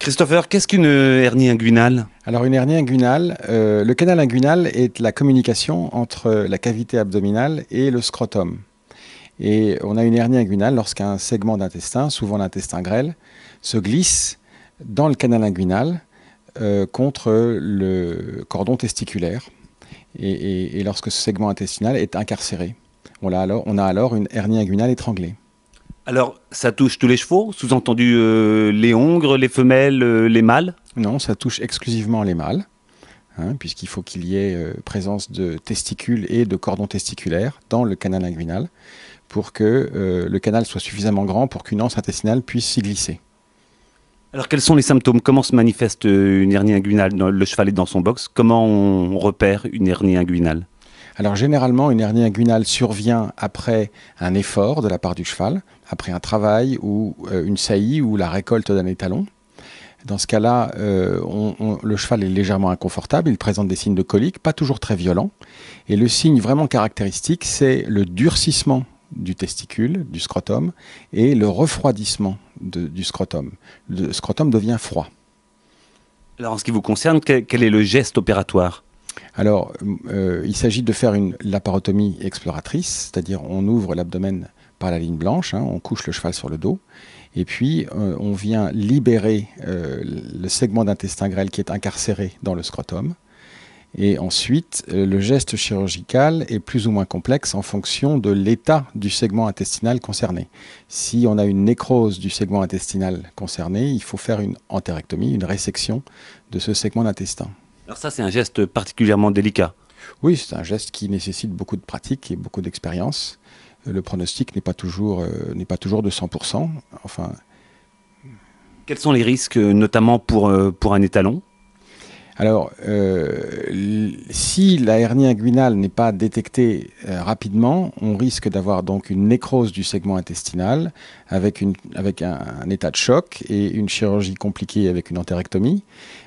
Christopher, qu'est-ce qu'une hernie inguinale? Alors une hernie inguinale, le canal inguinal est la communication entre la cavité abdominale et le scrotum. Et on a une hernie inguinale lorsqu'un segment d'intestin, souvent l'intestin grêle, se glisse dans le canal inguinal contre le cordon testiculaire. Et lorsque ce segment intestinal est incarcéré, on a alors une hernie inguinale étranglée. Alors, ça touche tous les chevaux, sous-entendu les hongres, les femelles, les mâles? Non, ça touche exclusivement les mâles, puisqu'il faut qu'il y ait présence de testicules et de cordon testiculaire dans le canal inguinal pour que le canal soit suffisamment grand pour qu'une anse intestinale puisse s'y glisser. Alors, quels sont les symptômes? Comment se manifeste une hernie inguinale? Le cheval est dans son box. Comment on repère une hernie inguinale? Alors généralement, une hernie inguinale survient après un effort de la part du cheval, après un travail ou une saillie ou la récolte d'un étalon. Dans ce cas-là, le cheval est légèrement inconfortable, il présente des signes de colique, pas toujours très violents. Et le signe vraiment caractéristique, c'est le durcissement du testicule, du scrotum, et le refroidissement du scrotum. Le scrotum devient froid. Alors, en ce qui vous concerne, quel est le geste opératoire? Alors, il s'agit de faire une laparotomie exploratrice, c'est-à-dire on ouvre l'abdomen par la ligne blanche, on couche le cheval sur le dos, et puis on vient libérer le segment d'intestin grêle qui est incarcéré dans le scrotum. Et ensuite, le geste chirurgical est plus ou moins complexe en fonction de l'état du segment intestinal concerné. Si on a une nécrose du segment intestinal concerné, il faut faire une entérectomie, une résection de ce segment d'intestin. Alors ça, c'est un geste particulièrement délicat. Oui, c'est un geste qui nécessite beaucoup de pratique et beaucoup d'expérience. Le pronostic n'est pas toujours de 100%. Enfin, quels sont les risques, notamment pour un étalon? Alors, si la hernie inguinale n'est pas détectée rapidement, on risque d'avoir donc une nécrose du segment intestinal avec un état de choc et une chirurgie compliquée avec une entérectomie.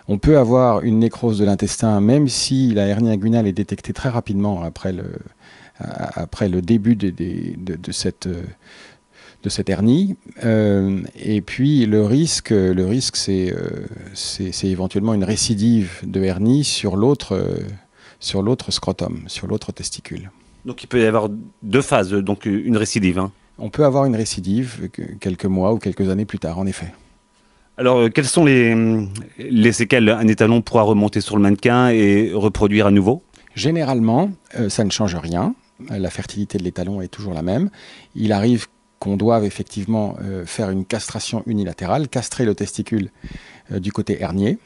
On peut avoir une nécrose de l'intestin même si la hernie inguinale est détectée très rapidement après le début de cette hernie. Et puis le risque c'est éventuellement une récidive de hernie sur l'autre scrotum, sur l'autre testicule. Donc il peut y avoir deux phases, donc une récidive. On peut avoir une récidive quelques mois ou quelques années plus tard, en effet. Alors, quelles sont les séquelles? Un étalon pourra remonter sur le mannequin et reproduire à nouveau? Généralement, ça ne change rien. La fertilité de l'étalon est toujours la même. Il arrive qu'on doive effectivement faire une castration unilatérale, castrer le testicule du côté hernier.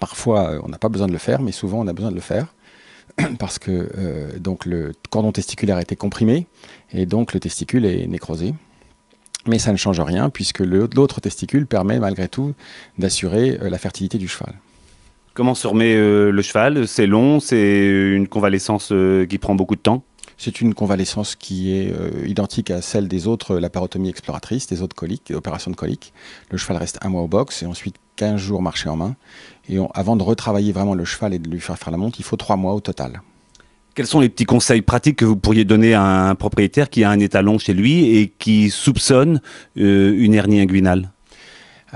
Parfois, on n'a pas besoin de le faire, mais souvent, on a besoin de le faire parce que donc le cordon testiculaire a été comprimé et donc le testicule est nécrosé. Mais ça ne change rien puisque l'autre testicule permet malgré tout d'assurer la fertilité du cheval. Comment se remet le cheval? C'est long, c'est une convalescence qui prend beaucoup de temps? C'est une convalescence qui est identique à celle des autres laparotomies exploratrices, des autres coliques, des opérations de coliques. Le cheval reste un mois au box et ensuite 15 jours marché en main. Et avant de retravailler vraiment le cheval et de lui faire la monte, il faut 3 mois au total. Quels sont les petits conseils pratiques que vous pourriez donner à un propriétaire qui a un étalon chez lui et qui soupçonne une hernie inguinale?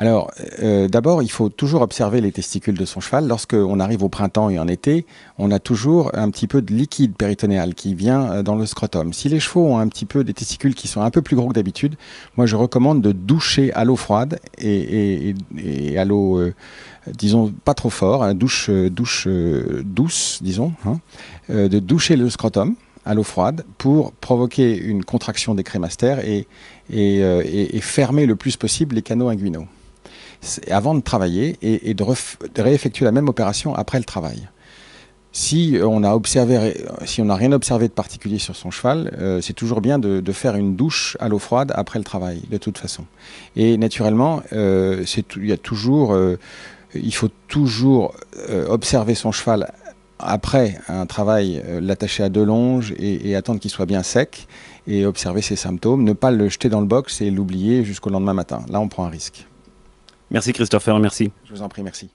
Alors, d'abord, il faut toujours observer les testicules de son cheval. Lorsqu'on arrive au printemps et en été, on a toujours un petit peu de liquide péritonéal qui vient dans le scrotum. Si les chevaux ont un petit peu des testicules qui sont un peu plus gros que d'habitude, moi je recommande de doucher à l'eau froide et à l'eau, disons, pas trop fort, douche douce, disons, de doucher le scrotum à l'eau froide pour provoquer une contraction des crémastères et fermer le plus possible les canaux inguinaux avant de travailler et de réeffectuer la même opération après le travail. Si on n'a rien observé de particulier sur son cheval, c'est toujours bien de faire une douche à l'eau froide après le travail, de toute façon. Et naturellement, il faut toujours observer son cheval après un travail, l'attacher à 2 longes et attendre qu'il soit bien sec et observer ses symptômes, ne pas le jeter dans le box et l'oublier jusqu'au lendemain matin. Là, on prend un risque. Merci Christopher, merci. Je vous en prie, merci.